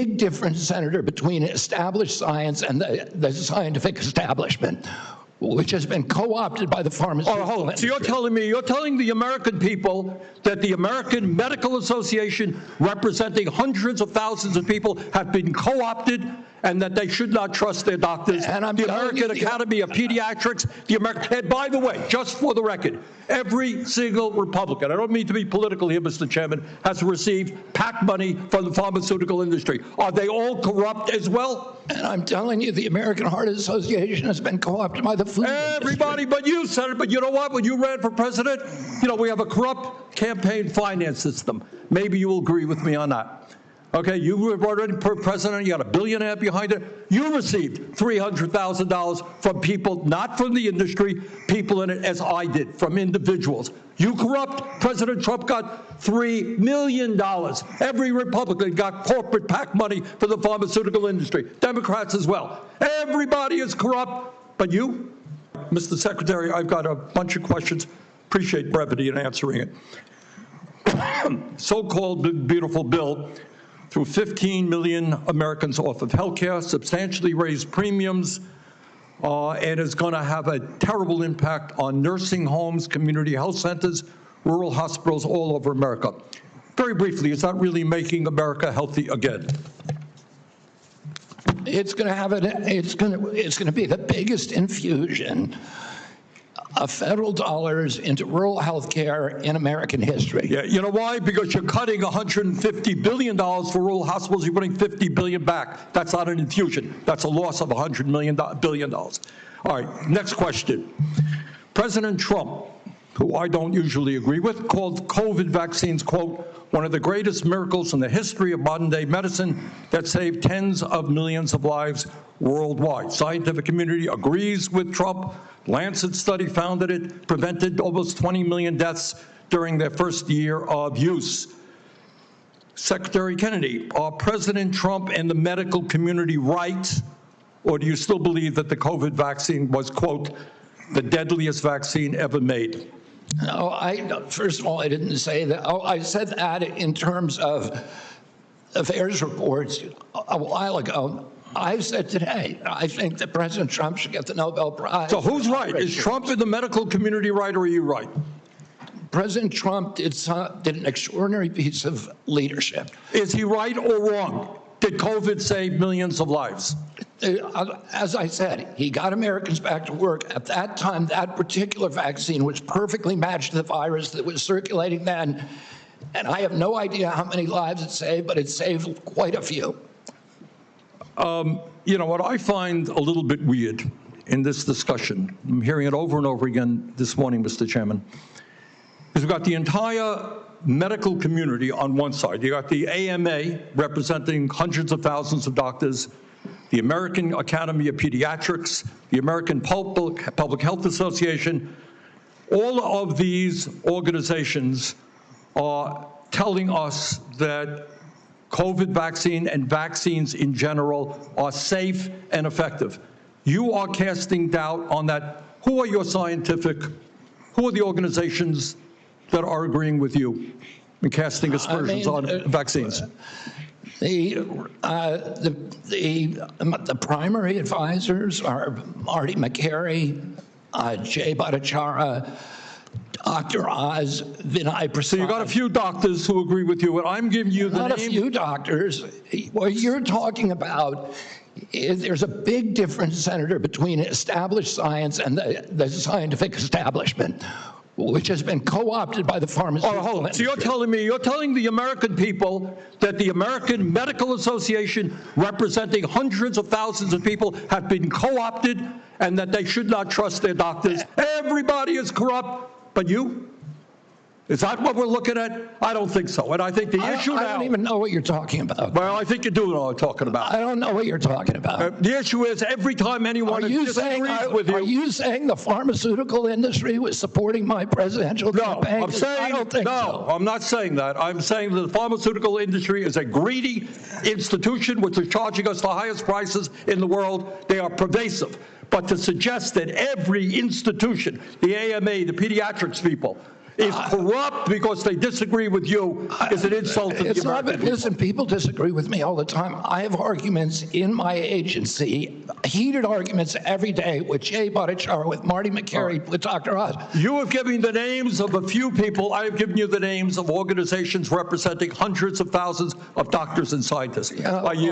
big difference, Senator, between established science and the scientific establishment, which has been co-opted by the pharmaceutical industry. So you're telling the American people that the American Medical Association, representing hundreds of thousands of people, have been co-opted and that they should not trust their doctors. And the American Academy of Pediatrics, and by the way, just for the record, every single Republican, I don't mean to be political here, Mr. Chairman, has received PAC money from the pharmaceutical industry. Are they all corrupt as well? And I'm telling you, the American Heart Association has been co-opted by the food Everybody industry. but you, Senator. But you know what? When you ran for president, we have a corrupt campaign finance system. Maybe you will agree with me on that. Okay, you were already president, you got a billionaire behind it. You received $300,000 from people, not from the industry, people in it, as I did, from individuals. You corrupt. President Trump got $3 million. Every Republican got corporate PAC money for the pharmaceutical industry. Democrats as well. Everybody is corrupt, but you? Mr. Secretary, I've got a bunch of questions. Appreciate brevity in answering it. So-called beautiful bill threw 15 million Americans off of health care, substantially raised premiums, and is going to have a terrible impact on nursing homes, community health centers, rural hospitals all over America. Very briefly, is that really making America healthy again? It's going to be the biggest infusion of federal dollars into rural health care in American history. Yeah, you know why? Because you're cutting $150 billion for rural hospitals. You're putting $50 billion back. That's not an infusion. That's a loss of $100 billion. All right, next question. President Trump, who I don't usually agree with, called COVID vaccines, quote, one of the greatest miracles in the history of modern-day medicine that saved tens of millions of lives worldwide. Scientific community agrees with Trump. Lancet study found that it prevented almost 20 million deaths during their first year of use. Secretary Kennedy, are President Trump and the medical community right, or do you still believe that the COVID vaccine was, quote, the deadliest vaccine ever made? No, first of all, I didn't say that. I said that in terms of affairs reports a while ago. I said today, I think that President Trump should get the Nobel Prize. So who's right? Is Trump in the medical community right, or are you right? President Trump did an extraordinary piece of leadership. Is he right or wrong? Did COVID save millions of lives? As I said, he got Americans back to work. At that time, that particular vaccine was perfectly matched to the virus that was circulating then. And I have no idea how many lives it saved, but it saved quite a few. You know, what I find a little bit weird in this discussion, I'm hearing it over and over again this morning, Mr. Chairman, is we've got the entire medical community on one side. You got the AMA representing hundreds of thousands of doctors, the American Academy of Pediatrics, the American Public Health Association. All of these organizations are telling us that COVID vaccine and vaccines in general are safe and effective. You are casting doubt on that. Who are the organizations that are agreeing with you and casting aspersions on vaccines? The primary advisors are Marty McCary, Jay Bhattacharya, Dr. Oz, Vinay Prasad. So you got a few doctors who agree with you, and I'm giving you the name. Not a few doctors. What you're talking about is there's a big difference, Senator, between established science and the scientific establishment, which has been co-opted by the pharmaceutical industry. So you're telling the American people that the American Medical Association, representing hundreds of thousands of people, have been co-opted and that they should not trust their doctors. Everybody is corrupt, but you? Is that what we're looking at? I don't think so. And I think the issue now— I don't even know what you're talking about. Well, I think you do know what I'm talking about. I don't know what you're talking about. The issue is every time anyone disagrees with you— Are you saying the pharmaceutical industry was supporting my presidential campaign? No, I'm saying— I don't think so. I'm not saying that. I'm saying that the pharmaceutical industry is a greedy institution which is charging us the highest prices in the world. They are pervasive. But to suggest that every institution, the AMA, the pediatrics people, is corrupt because they disagree with you is an insult to the It's not, American people. listen, people disagree with me all the time. I have arguments in my agency, heated arguments every day with Jay Bhattacharya, with Marty McCary, with Dr. Oz. You have given the names of a few people. I have given you the names of organizations representing hundreds of thousands of doctors and scientists. I yield.